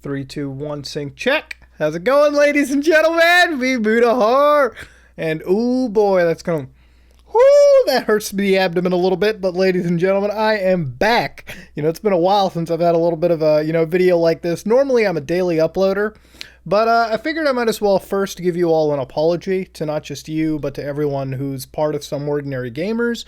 Three, two, one, sync check. How's it going, ladies and gentlemen? Me, Buddha Har. And ooh boy, that's gonna, whoo, that hurts the abdomen a little bit. But ladies and gentlemen, I am back. It's been a while since I've had a little bit of a, video like this. Normally I'm a daily uploader, but I figured I might as well first give you all an apology to not just you, but to everyone who's part of Some Ordinary Gamers.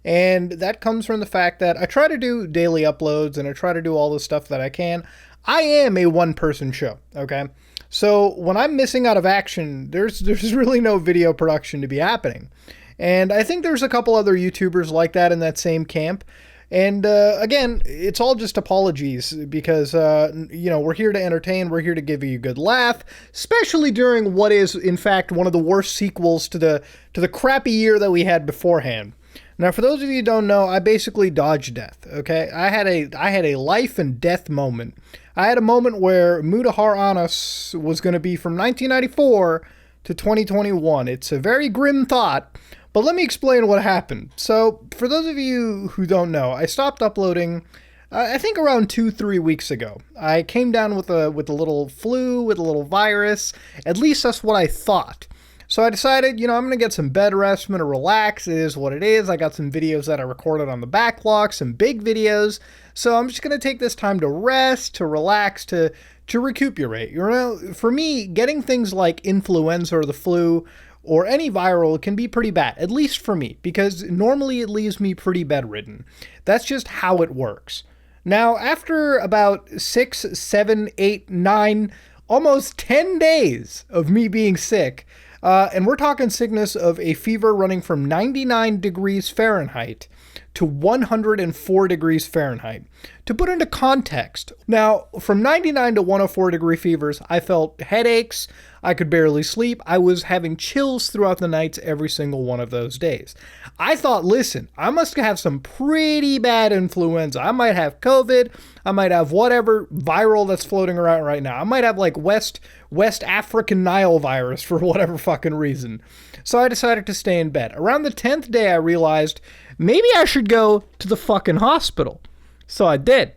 And that comes from the fact that I try to do daily uploads and I try to do all the stuff that I can. I am a one-person show, okay? So when I'm missing out of action, there's really no video production to be happening. And I think there's a couple other YouTubers like that in that same camp. And again, it's all just apologies because, we're here to entertain. We're here to give you a good laugh, especially during what is, in fact, one of the worst sequels to the crappy year that we had beforehand. Now, for those of you who don't know, I basically dodged death, okay? I had a life and death moment. I had a moment where Mutahar Anas was going to be from 1994 to 2021. It's a very grim thought, but let me explain what happened. So, for those of you who don't know, I stopped uploading, I think around 2-3 weeks ago. I came down with a little flu, with a little virus. At least that's what I thought. So I decided, I'm going to get some bed rest, I'm going to relax, it is what it is. I got some videos that I recorded on the backlog, some big videos. So I'm just going to take this time to rest, to relax, to recuperate. For me, getting things like influenza or the flu or any viral can be pretty bad, at least for me, because normally it leaves me pretty bedridden. That's just how it works. Now, after about 6, 7, 8, 9, almost 10 days of me being sick, and we're talking sickness of a fever running from 99 degrees Fahrenheit to 104 degrees Fahrenheit. To put into context, now, from 99 to 104 degree fevers, I felt headaches, I could barely sleep, I was having chills throughout the nights every single one of those days. I thought, listen, I must have some pretty bad influenza. I might have COVID, I might have whatever viral that's floating around right now. I might have like West African Nile virus for whatever fucking reason. So I decided to stay in bed. Around the 10th day, I realized maybe I should go to the fucking hospital. So I did.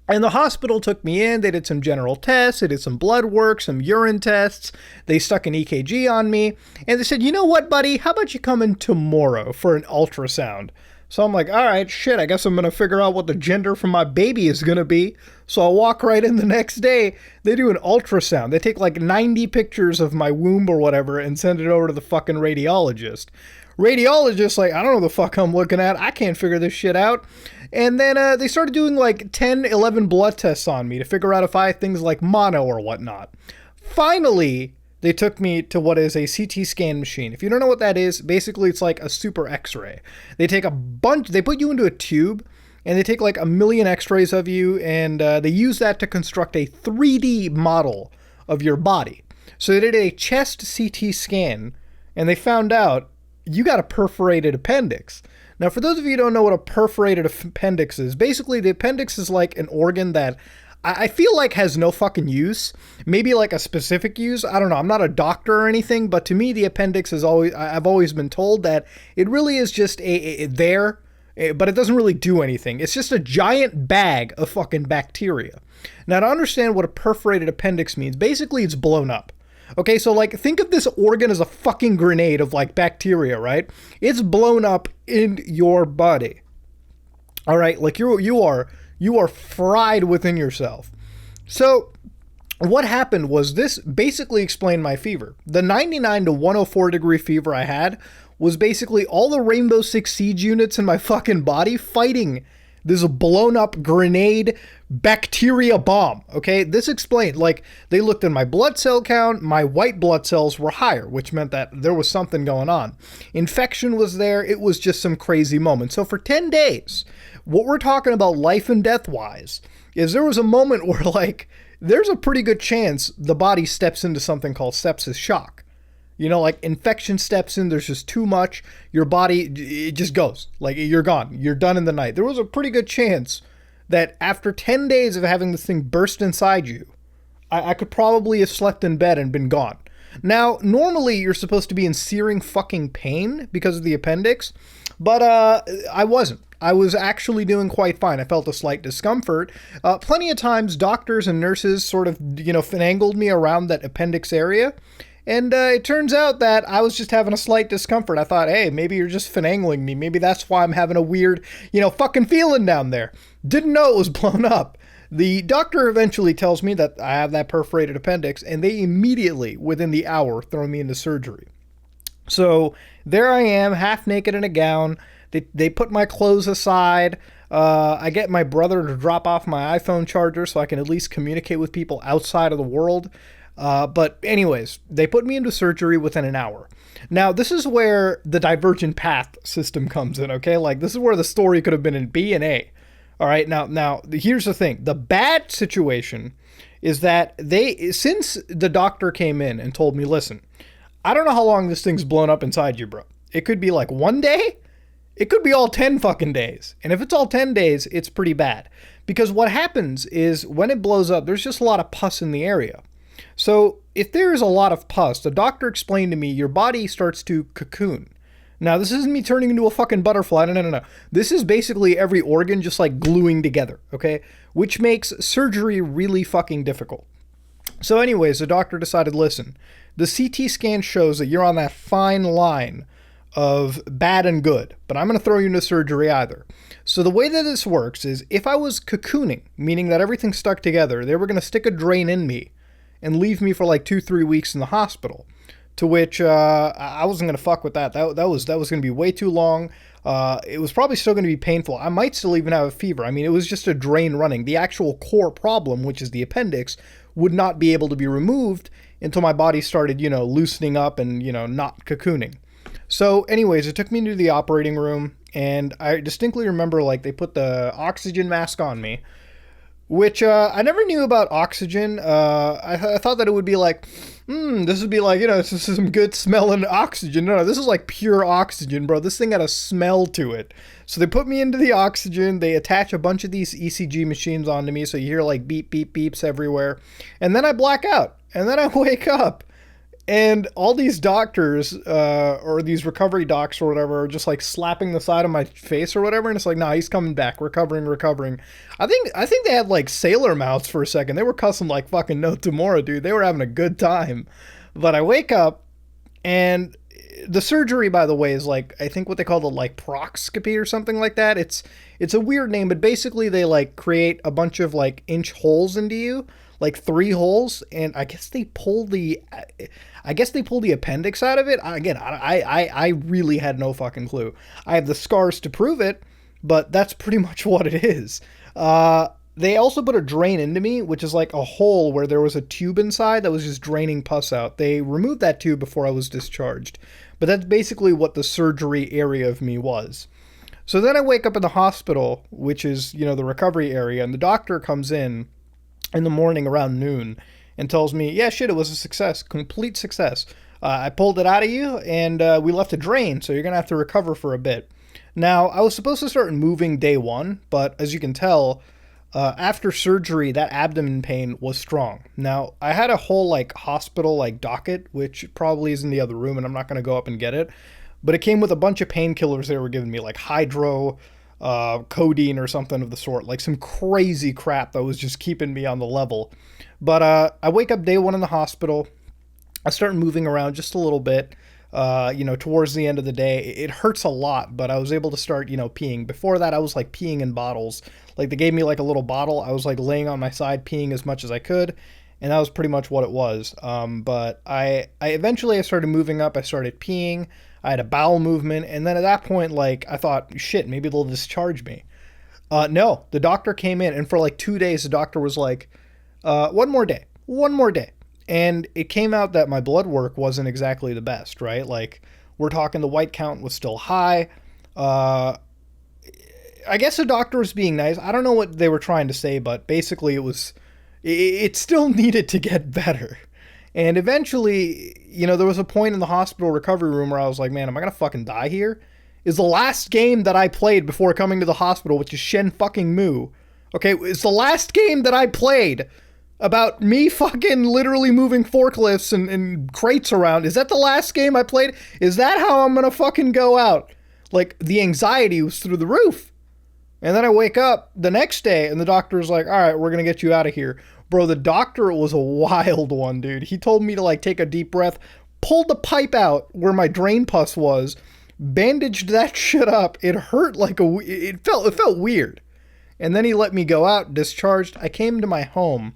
And the hospital took me in, they did some general tests, they did some blood work, some urine tests, they stuck an EKG on me, and they said, you know what, buddy, how about you come in tomorrow for an ultrasound? So I'm like, all right, shit, I guess I'm going to figure out what the gender for my baby is going to be. So I walk right in the next day, they do an ultrasound. They take like 90 pictures of my womb or whatever and send it over to the fucking radiologist. Radiologist, like, I don't know the fuck I'm looking at. I can't figure this shit out. And then they started doing like 10, 11 blood tests on me to figure out if I had things like mono or whatnot. Finally, they took me to what is a CT scan machine. If you don't know what that is, basically it's like a super x-ray. They take they put you into a tube, and they take like 1 million x-rays of you, and they use that to construct a 3D model of your body. So they did a chest CT scan, and they found out you got a perforated appendix. Now, for those of you who don't know what a perforated appendix is, basically the appendix is like an organ that I feel like has no fucking use. Maybe like a specific use. I don't know. I'm not a doctor or anything, but to me, the appendix is I've always been told that it really is just there, but it doesn't really do anything. It's just a giant bag of fucking bacteria. Now, to understand what a perforated appendix means, basically it's blown up. Okay, so like think of this organ as a fucking grenade of like bacteria, right? It's blown up in your body. All right, like you are fried within yourself. So what happened was this basically explained my fever. The 99 to 104 degree fever I had was basically all the Rainbow Six Siege units in my fucking body fighting this blown up grenade bacteria bomb, okay? This explained, like, they looked at my blood cell count, my white blood cells were higher, which meant that there was something going on. Infection was there, it was just some crazy moment. So for 10 days, what we're talking about life and death wise, is there was a moment where, like, there's a pretty good chance the body steps into something called sepsis shock. Like infection steps in, there's just too much, your body, it just goes. Like, you're gone. You're done in the night. There was a pretty good chance that after 10 days of having this thing burst inside you, I could probably have slept in bed and been gone. Now, normally you're supposed to be in searing fucking pain because of the appendix, but I wasn't. I was actually doing quite fine. I felt a slight discomfort. Plenty of times, doctors and nurses sort of, finagled me around that appendix area. And it turns out that I was just having a slight discomfort. I thought, hey, maybe you're just finagling me. Maybe that's why I'm having a weird, fucking feeling down there. Didn't know it was blown up. The doctor eventually tells me that I have that perforated appendix, and they immediately, within the hour, throw me into surgery. So there I am, half naked in a gown. They put my clothes aside. I get my brother to drop off my iPhone charger so I can at least communicate with people outside of the world. But anyways, they put me into surgery within an hour. Now, this is where the divergent path system comes in, okay? Like, this is where the story could have been in B and A. All right, now, here's the thing. The bad situation is that since the doctor came in and told me, listen, I don't know how long this thing's blown up inside you, bro. It could be like one day. It could be all 10 fucking days. And if it's all 10 days, it's pretty bad. Because what happens is when it blows up, there's just a lot of pus in the area. So if there is a lot of pus, the doctor explained to me, your body starts to cocoon. Now, this isn't me turning into a fucking butterfly. No. This is basically every organ just like gluing together, okay? Which makes surgery really fucking difficult. So anyways, the doctor decided, listen, the CT scan shows that you're on that fine line of bad and good, but I'm going to throw you into surgery either. So the way that this works is if I was cocooning, meaning that everything stuck together, they were going to stick a drain in me and leave me for like 2-3 weeks in the hospital. To which I wasn't going to fuck with that. That was going to be way too long. It was probably still going to be painful. I might still even have a fever. I mean, it was just a drain running. The actual core problem, which is the appendix, would not be able to be removed until my body started, loosening up and, not cocooning. So anyways, it took me into the operating room, and I distinctly remember, like, they put the oxygen mask on me, which I never knew about oxygen. I thought that it would be like, this would be like, this is some good smelling oxygen. No, this is like pure oxygen, bro. This thing had a smell to it. So they put me into the oxygen. They attach a bunch of these ECG machines onto me, so you hear like beep, beep, beeps everywhere. And then I black out. And then I wake up. And all these doctors, or these recovery docs or whatever, are just like slapping the side of my face or whatever. And it's like, nah, he's coming back. Recovering. I think they had like sailor mouths for a second. They were cussing like fucking no tomorrow, dude. They were having a good time. But I wake up, and the surgery, by the way, is like, I think what they call the like procoscopy or something like that. It's a weird name, but basically they like create a bunch of like inch holes into you. Like 3 holes, and I guess they pull the appendix out of it. Again, I really had no fucking clue. I have the scars to prove it, but that's pretty much what it is. They also put a drain into me, which is like a hole where there was a tube inside that was just draining pus out. They removed that tube before I was discharged, but that's basically what the surgery area of me was. So then I wake up in the hospital, which is, the recovery area, and the doctor comes in the morning around noon and tells me, yeah, shit, it was a success, complete success. I pulled it out of you, and we left a drain, so you're going to have to recover for a bit. Now, I was supposed to start moving day 1, but as you can tell, after surgery, that abdomen pain was strong. Now, I had a whole like hospital like docket, which probably is in the other room, and I'm not going to go up and get it, but it came with a bunch of painkillers they were giving me, like hydro, codeine or something of the sort, like some crazy crap that was just keeping me on the level. But I wake up day 1 in the hospital. I start moving around just a little bit, towards the end of the day. It hurts a lot, but I was able to start, peeing. Before that, I was like peeing in bottles. Like they gave me like a little bottle. I was like laying on my side peeing as much as I could, and that was pretty much what it was. But I eventually started moving up. I started peeing. I had a bowel movement, and then at that point, like, I thought, shit, maybe they'll discharge me. No, the doctor came in, and for like 2 days, the doctor was like, one more day. And it came out that my blood work wasn't exactly the best, right? Like, we're talking the white count was still high. I guess the doctor was being nice. I don't know what they were trying to say, but basically it still needed to get better. And eventually, there was a point in the hospital recovery room where I was like, man, am I going to fucking die here? Is the last game that I played before coming to the hospital, which is Shen fucking Mu. Okay, it's the last game that I played about me fucking literally moving forklifts and crates around. Is that the last game I played? Is that how I'm going to fucking go out? Like, the anxiety was through the roof. And then I wake up the next day and the doctor's like, all right, we're going to get you out of here. Bro, the doctor was a wild one, dude. He told me to like take a deep breath, pulled the pipe out where my drain pus was, bandaged that shit up. It hurt like it felt weird. And then he let me go out, discharged. I came to my home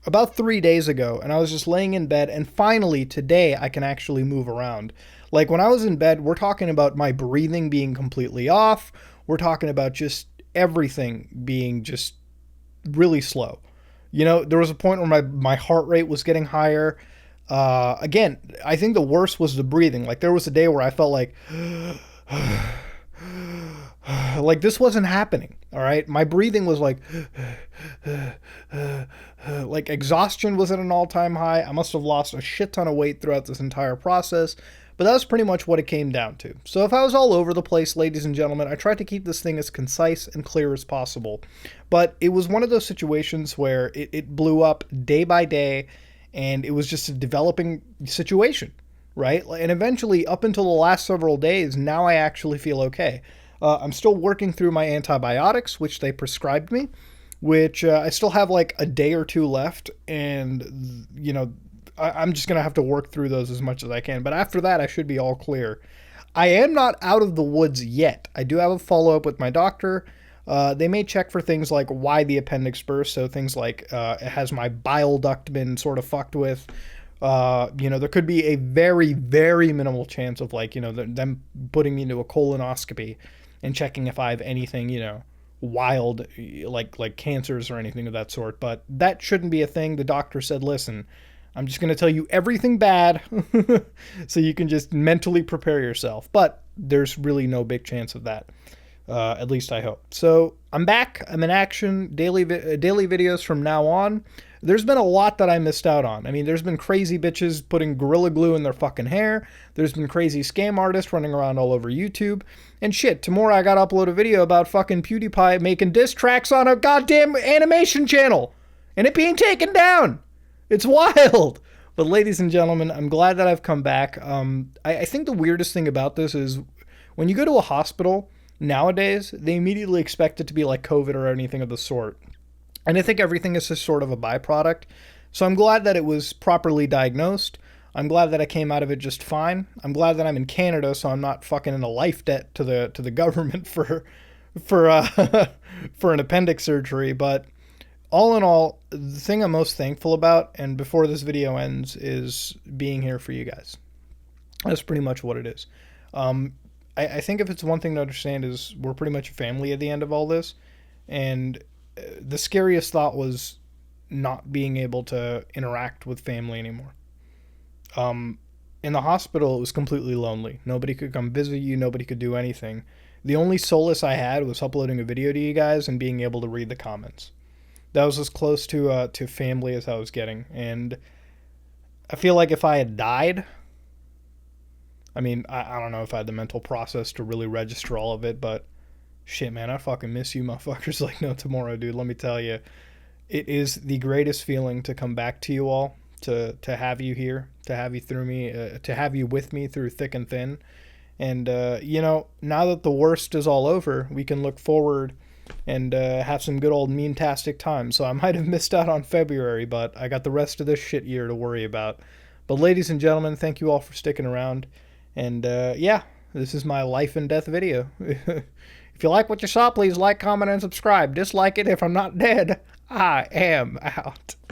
about 3 days ago and I was just laying in bed, and finally today I can actually move around. Like when I was in bed, we're talking about my breathing being completely off. We're talking about just everything being just really slow. You know, there was a point where my heart rate was getting higher. Again, I think the worst was the breathing. Like there was a day where I felt like this wasn't happening. All right. My breathing was like exhaustion was at an all-time high. I must have lost a shit ton of weight throughout this entire process. But that was pretty much what it came down to. So if I was all over the place, ladies and gentlemen, I tried to keep this thing as concise and clear as possible. But it was one of those situations where it blew up day by day, and it was just a developing situation, right? And eventually, up until the last several days, now I actually feel okay. I'm still working through my antibiotics, which they prescribed me, which I still have like a day or two left, and, you know, I'm just going to have to work through those as much as I can. But after that, I should be all clear. I am not out of the woods yet. I do have a follow-up with my doctor. They may check for things like why the appendix burst. So things like, has my bile duct been sort of fucked with? You know, there could be a very, very minimal chance of like, you know, them putting me into a colonoscopy and checking if I have anything, you know, wild, like cancers or anything of that sort. But that shouldn't be a thing. The doctor said, listen, I'm just going to tell you everything bad so you can just mentally prepare yourself. But there's really no big chance of that. At least I hope. So I'm back. I'm in action. Daily videos from now on. There's been a lot that I missed out on. I mean, there's been crazy bitches putting Gorilla Glue in their fucking hair. There's been crazy scam artists running around all over YouTube. And shit, tomorrow I gotta upload a video about fucking PewDiePie making diss tracks on a goddamn animation channel. And it being taken down. It's wild. But ladies and gentlemen, I'm glad that I've come back. I think the weirdest thing about this is when you go to a hospital nowadays, they immediately expect it to be like COVID or anything of the sort. And I think everything is just sort of a byproduct. So I'm glad that it was properly diagnosed. I'm glad that I came out of it just fine. I'm glad that I'm in Canada, so I'm not fucking in a life debt to the government for an appendix surgery. But all in all, the thing I'm most thankful about, and before this video ends, is being here for you guys. That's pretty much what it is. I think if it's one thing to understand is we're pretty much a family at the end of all this. And the scariest thought was not being able to interact with family anymore. In the hospital, it was completely lonely. Nobody could come visit you. Nobody could do anything. The only solace I had was uploading a video to you guys and being able to read the comments. That was as close to family as I was getting. And I feel like if I had died, I mean, I don't know if I had the mental process to really register all of it, but shit, man, I fucking miss you motherfuckers like no tomorrow, dude. Let me tell you, it is the greatest feeling to come back to you all, to have you here, to have you through me, to have you with me through thick and thin. And, you know, now that the worst is all over, we can look forward and have some good old meme-tastic time. So I might have missed out on February, but I got the rest of this shit year to worry about. But ladies and gentlemen, thank you all for sticking around. And yeah, this is my life and death video. If you like what you saw, please like, comment, and subscribe. Dislike it if I'm not dead. I am out.